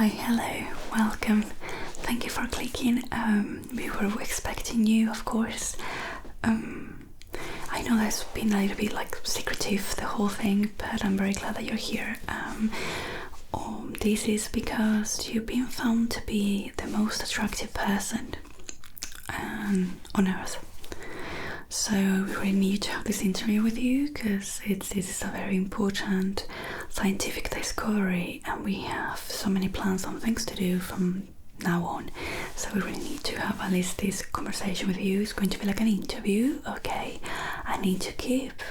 Hi, hello, welcome. Thank you for clicking. We were expecting you, of course. I know that's been a little bit secretive, the whole thing, but I'm very glad that you're here. This is because you've been found to be the most attractive person on earth. So we really need to have this interview with you because this is a very important scientific discovery, and we have so many plans and things to do from now on. So we really need to have at least this conversation with you. It's going to be like an interview, okay? I need to keep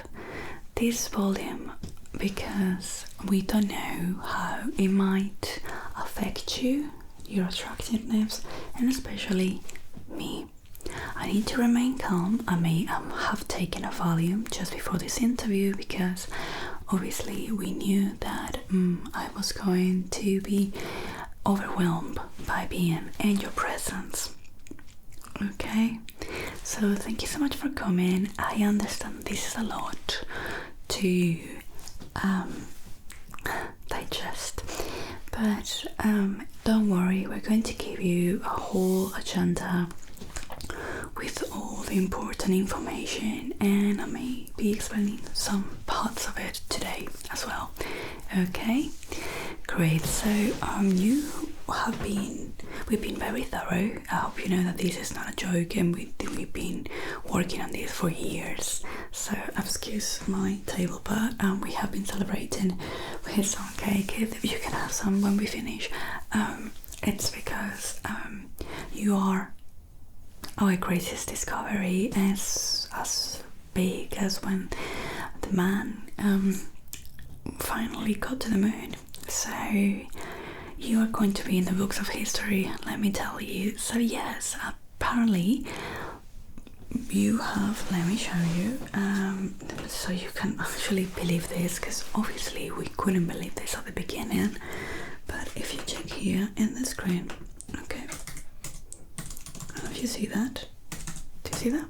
this volume because we don't know how it might affect you, your attractiveness, and especially me. I need to remain calm. I may have taken a volume just before this interview because obviously we knew that I was going to be overwhelmed by being in your presence. Okay, so thank you so much for coming. I understand this is a lot to digest, but don't worry, we're going to give you a whole agenda with all the important information, and I may be explaining some parts of it today as well. Okay, great. So we've been very thorough. I hope you know that this is not a joke, and we've been working on this for years. So excuse my table, but we have been celebrating with some cake. If you can have some when we finish, it's because you are our greatest discovery, is as big as when the man finally got to the moon. So you are going to be in the books of history, let me tell you. So yes, apparently you have, let me show you, so you can actually believe this, because obviously we couldn't believe this at the beginning, but if you check here in the screen, okay, if you see that, do you see that?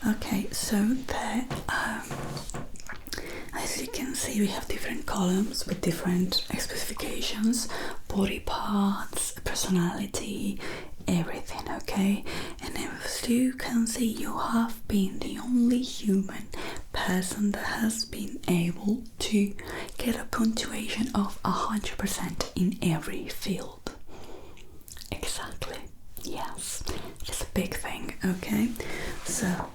Okay, so there, as you can see, we have different columns with different specifications, body parts, personality, everything, okay? And as you can see, you have been the only human person that has been able to get a punctuation of 100% in every field. Exactly. Yes, it's a big thing, okay? So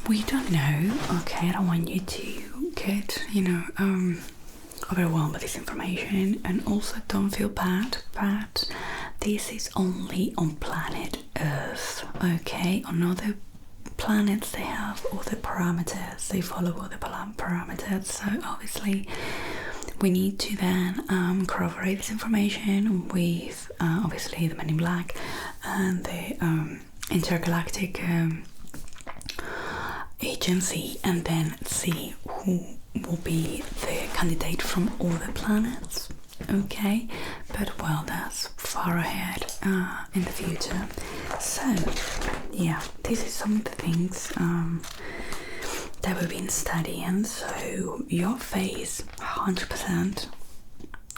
we don't know, okay? I don't want you to get, overwhelmed by this information, and also don't feel bad, but this is only on planet Earth, okay? On other planets they have other parameters, they follow other parameters, so obviously we need to then corroborate this information with obviously the Men in Black and the intergalactic agency, and then see who will be the candidate from all the planets, okay? But well, that's far ahead in the future. So yeah, this is some of the things that we've been studying. So your face, 100%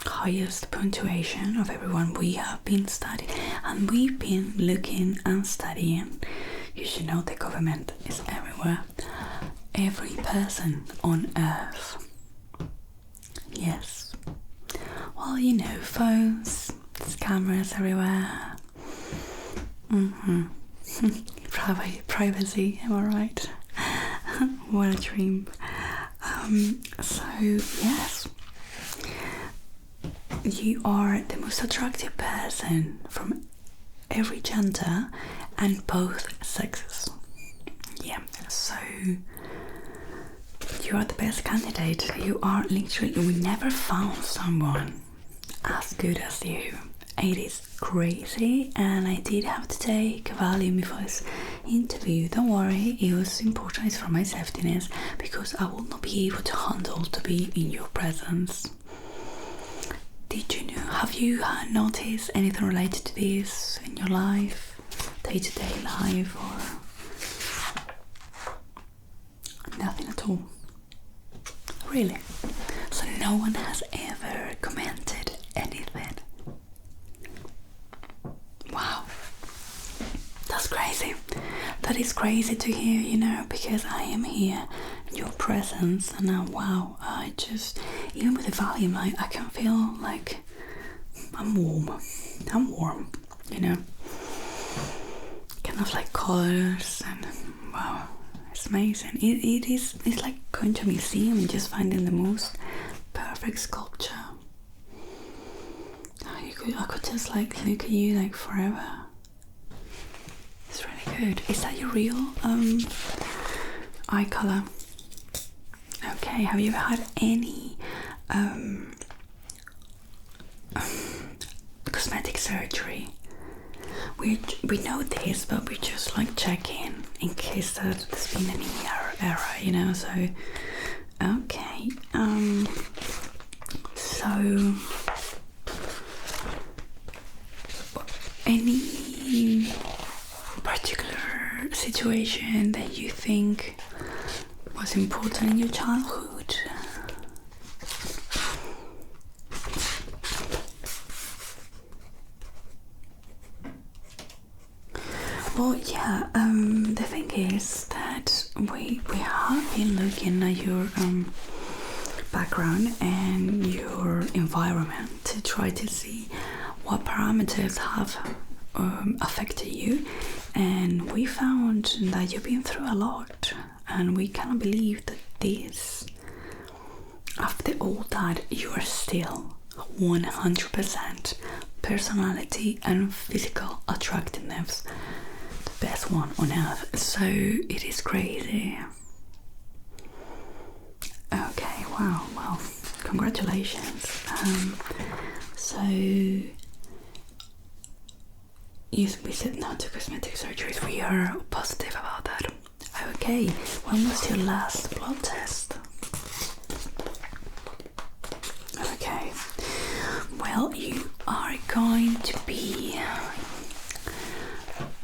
highest punctuation of everyone we have been studying, and we've been looking and studying. You should know the government is everywhere. Every person on Earth. Yes. Well, phones, there's cameras everywhere. Privacy, am I right? What a dream. So yes, you are the most attractive person from every gender and both sexes. Yeah, so you are the best candidate. You are literally, we never found someone as good as you. It is crazy, and I did have to take a Valium before this interview. Don't worry, it was important. It's for my safetyness, because I will not be able to handle to be in your presence. Did you know? Have you noticed anything related to this in your life, day-to-day life, or nothing at all? Really? So no one has ever commented anything beneath it. Wow. That's crazy. That is crazy to hear, you know, because I am here in your presence, and wow, I just, even with the volume, I can feel like I'm warm, you know, kind of like colors, and wow, it's amazing. It's like going to a museum and just finding the most perfect sculpture. I could just like look at you like forever. It's really good. Is that your real eye color? Okay, have you ever had any cosmetic surgery? We know this, but we just like checking in case that there's been any error, you know. So okay, so any particular situation that you think was important in your childhood? Well, yeah, the thing is that we have been looking at your background and your environment to try to see what parameters have affected you, and we found that you've been through a lot, and we cannot believe that this, after all that, you are still 100% personality and physical attractiveness, the best one on earth. So it is crazy. Okay, wow, well, congratulations. So we said no to cosmetic surgeries. We are positive about that. Okay, when was your last blood test? Okay, well, you are going to be,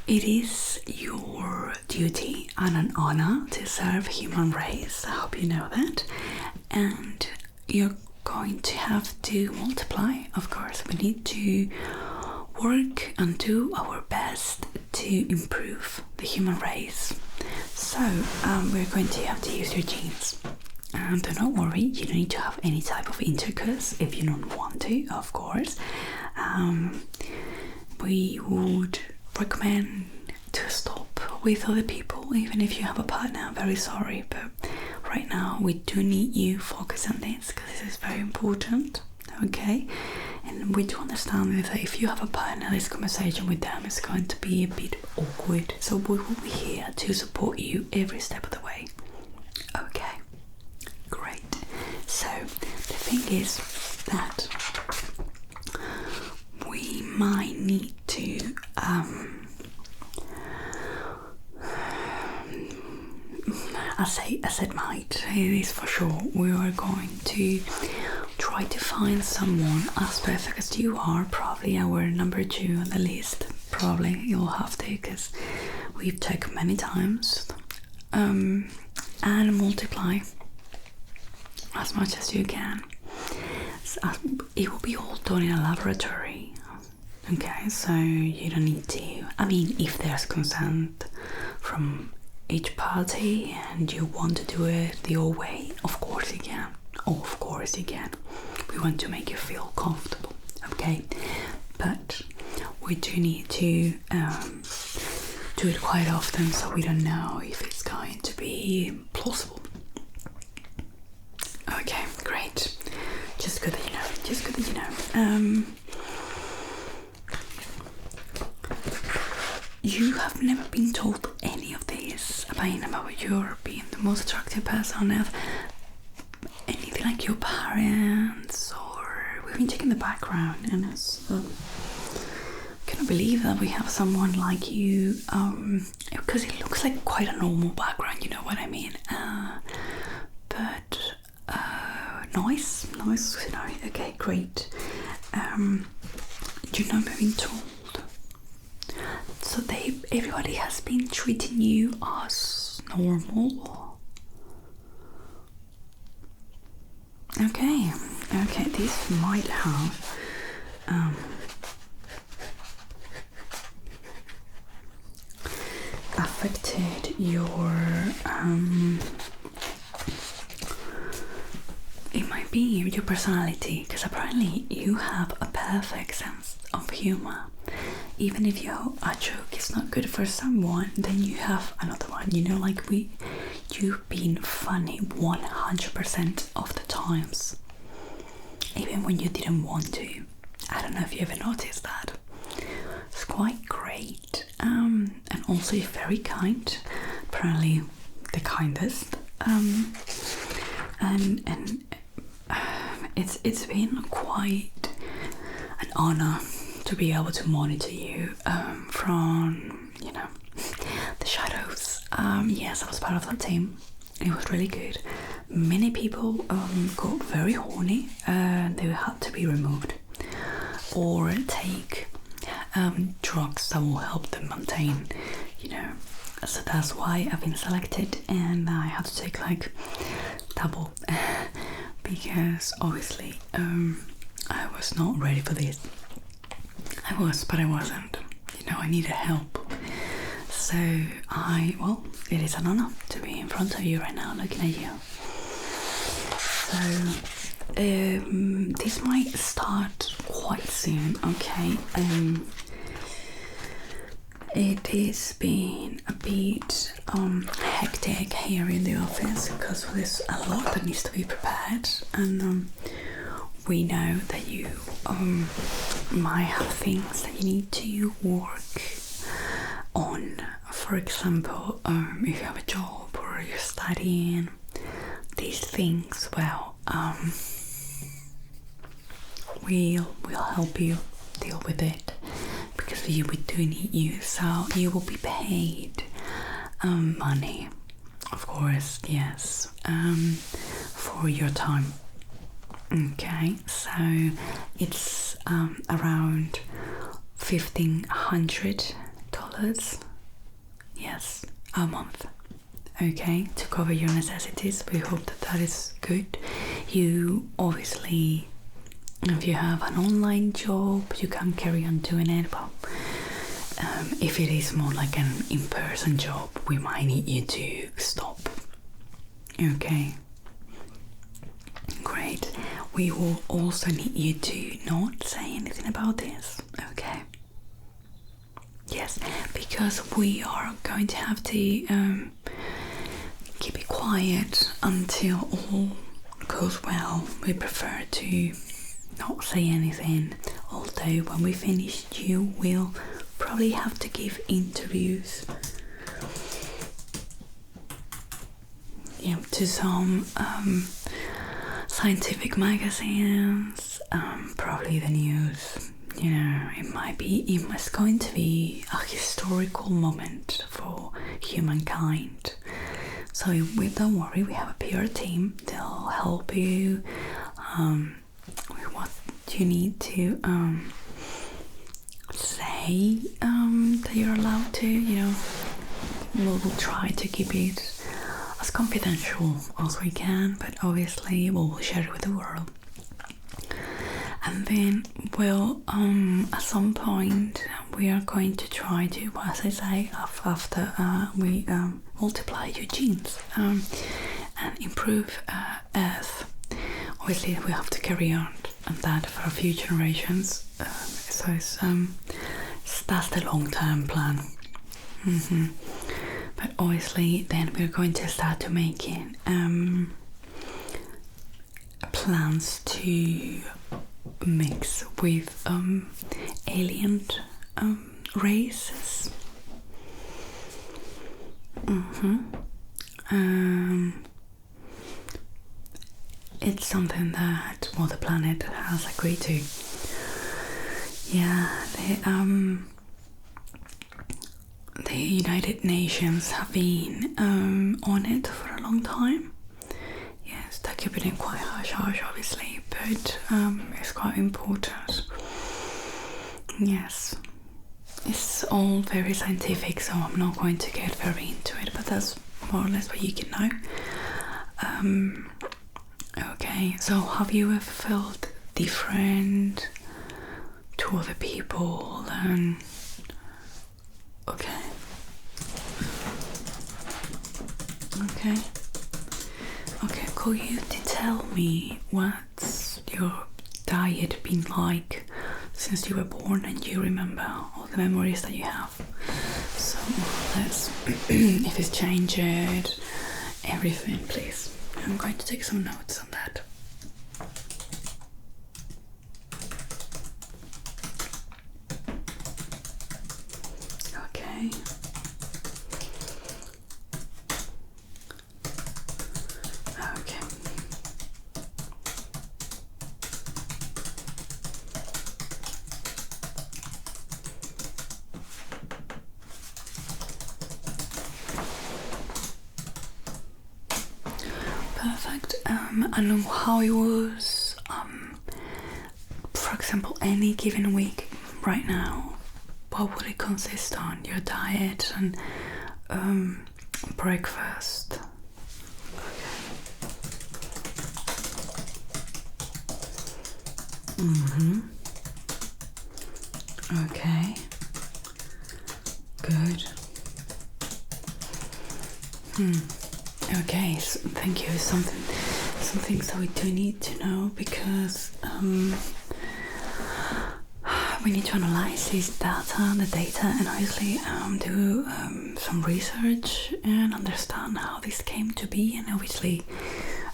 it is your duty and an honor to serve human race. I hope you know that. And you're going to have to multiply, of course. We need to work and do our best to improve the human race. So we're going to have to use your genes. And do not worry, you don't need to have any type of intercourse if you don't want to, of course. We would recommend to stop with other people, even if you have a partner. I'm very sorry, but right now we do need you focus on this because this is very important. Okay, and we do understand that if you have a partner, this conversation with them is going to be a bit awkward, so we will be here to support you every step of the way. Okay, great. So the thing is that we might need to I said might, it is for sure. We are going to try to find someone as perfect as you are, probably our number 2 on the list. Probably you'll have to, because we've checked many times. And multiply as much as you can. So, it will be all done in a laboratory. Okay, so you don't need to, I mean, if there's consent from each party and you want to do it your way, of course you can. Of course you can. We want to make you feel comfortable, okay? But we do need to do it quite often, so we don't know if it's going to be plausible. Okay, great. Just good that you know. Just good that you know. You have never been told any of this about your being the most attractive person on earth. Anything like your parents, or we've been checking the background, and it's cannot believe that we have someone like you, because it looks like quite a normal background, you know what I mean. But nice, you know. Okay, great. You've never been told. So everybody has been treating you as normal. Okay, this might have affected your it might be your personality, because apparently you have a perfect sense of humor. Even if a joke is not good for someone, then you have another one, you know, like you've been funny 100% of the times, even when you didn't want to. I don't know if you ever noticed that. It's quite great. And also you're very kind, apparently the kindest. And it's been quite an honor to be able to monitor you from, you know, the shadows. Yes, I was part of that team. It was really good. Many people got very horny and they had to be removed or take drugs that will help them maintain, you know. So that's why I've been selected, and I had to take like double because obviously I was not ready for this. I was, but I wasn't. You know, I needed help. So well, it is an honor to be in front of you right now, looking at you. So this might start quite soon, okay? It has been a bit hectic here in the office because there's a lot that needs to be prepared, and we know that you might have things that you need to work on. For example, if you have a job or you're studying, these things, well, we'll help you deal with it, because we do need you, so you will be paid money, of course, yes, for your time. Okay, so it's around $1,500, yes, a month. Okay, to cover your necessities. We hope that is good. You obviously, if you have an online job, you can carry on doing it, but if it is more like an in-person job, we might need you to stop. Okay, great. We will also need you to not say anything about this, okay? Yes, because we are going to have to keep it quiet until all goes well. We prefer to not say anything, although when we finish you will probably have to give interviews, yeah, to some scientific magazines, probably the news. You know, it's going to be a historical moment for humankind. So don't worry, we have a PR team. They'll help you with what you need to say that you're allowed to. You know, we'll try to keep it as confidential as we can, but obviously we'll share it with the world. And then, well, at some point we are going to try to, as I say, after we multiply your genes and improve Earth. Obviously, we have to carry on that for a few generations. So that's the long-term plan. But obviously, then we're going to start to making plans to mix with alien races. It's something that, well, the planet has agreed to. Yeah, the United Nations have been on it for a long time. Yes, they're keeping it quite hush obviously, but it's quite important. Yes, it's all very scientific, so I'm not going to get very into it, but that's more or less what you can know. Okay, so have you ever felt different to other people and okay. Could you tell me what's your diet been like since you were born and you remember all the memories that you have? So let's if it's changed, everything, please. I'm going to take some notes on that. Okay. Perfect. And how it was, for example, any given week right now, what would it consist on? Your diet and breakfast? Okay. Good. Okay, so thank you. Some things that we do need to know because we need to analyze this data, and obviously do some research and understand how this came to be, and obviously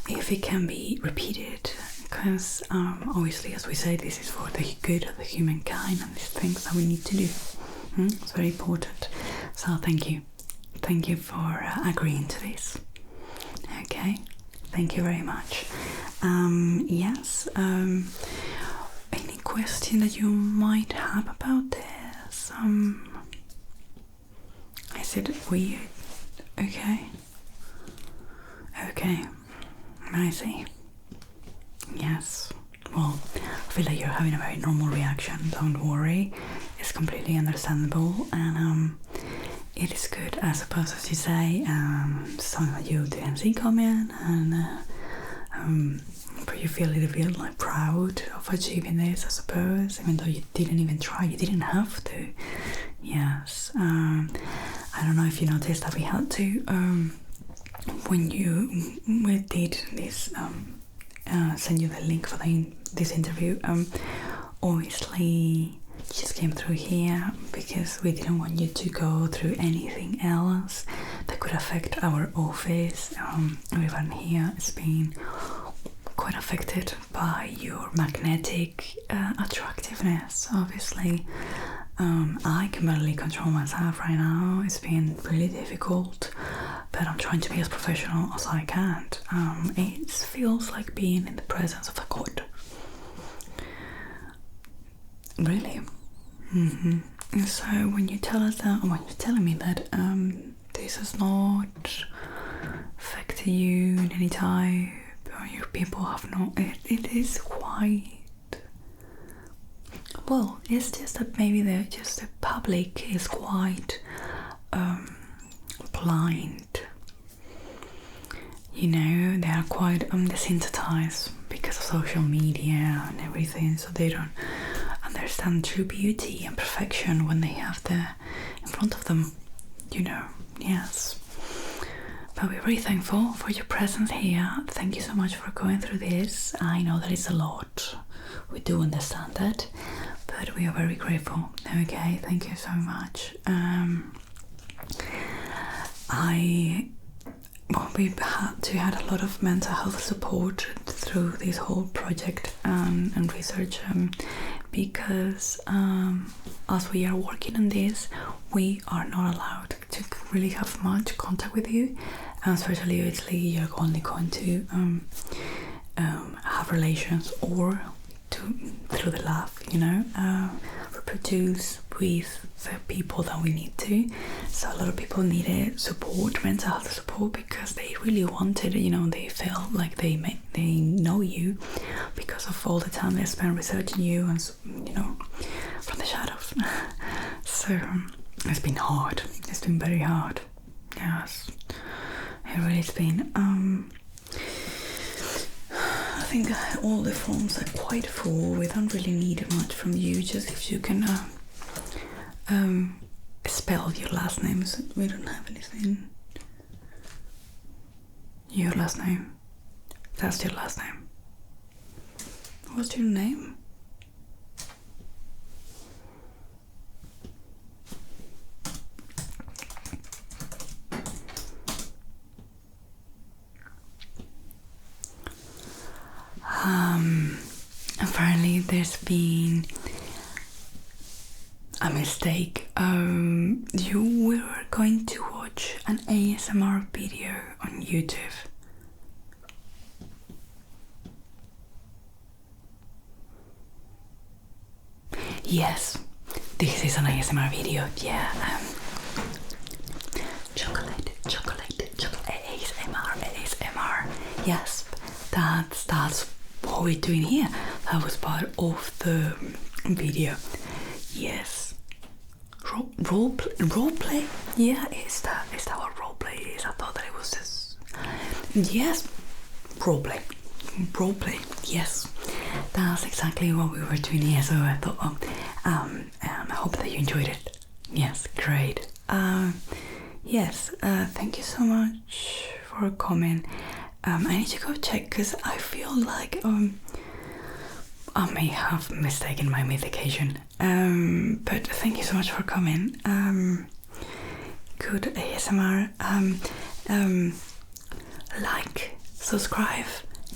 if it can be repeated, because obviously, as we say, this is for the good of the humankind and these things that we need to do. It's very important. So thank you for agreeing to this. Okay, thank you very much. Yes, any question that you might have about this? Is it weird? Okay, I see. Yes, well, I feel like you're having a very normal reaction. Don't worry, it's completely understandable, and it is good, I suppose, as you say, something that you didn't see coming, and but you feel a little bit like proud of achieving this, I suppose, even though you didn't even try, you didn't have to. Yes, I don't know if you noticed that we had to, when we did this, send you the link for this interview, obviously just came through here because we didn't want you to go through anything else that could affect our office. Everyone here has been quite affected by your magnetic attractiveness, obviously. I can barely control myself right now. It's been really difficult, but I'm trying to be as professional as I can. It feels like being in the presence of a god. Really. So when you tell us that, when you're telling me that this has not affected you in any type, or your people have not, it is quite, well, it's just that maybe the public is quite blind. You know, they are quite desensitized because of social media and everything, so they don't understand true beauty and perfection when they have that in front of them, you know. Yes, but we're very thankful for your presence here. Thank you so much for going through this. I know that it's a lot, we do understand that, but we are very grateful. Okay, thank you so much. We've had a lot of mental health support through this whole project and research, because as we are working on this, we are not allowed to really have much contact with you, and especially obviously you're only going to have relations or through the lab, you know, reproduce with the people that we need to. So a lot of people needed support, mental health support, because they really wanted, you know, they felt like they know you because of all the time they spent researching you and, you know, from the shadows. So it's been hard. It's been very hard. Yes, it really has been. I think all the forms are quite full. We don't really need much from you, just if you can spell your last name. So we don't have anything. Your last name. That's your last name. What's your name? Apparently there's been a mistake. You were going to watch an ASMR video on YouTube. Yes, this is an ASMR video. Yeah. Chocolate, ASMR. Yes, that's what we're doing here. That was part of the video. Yes. Roleplay? Yeah, is that what roleplay is? I thought that it was just... Yes, roleplay, yes. That's exactly what we were doing here, so I thought, I hope that you enjoyed it. Yes, great. Yes, thank you so much for coming. I need to go check, because I feel like I may have mistaken my medication. But thank you so much for coming. Good ASMR. Like, subscribe,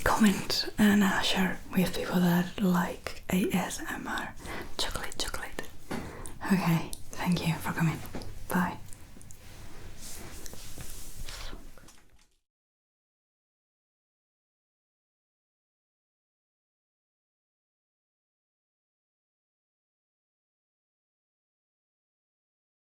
comment, and share with people that like ASMR. Chocolate. Okay, thank you for coming. Bye.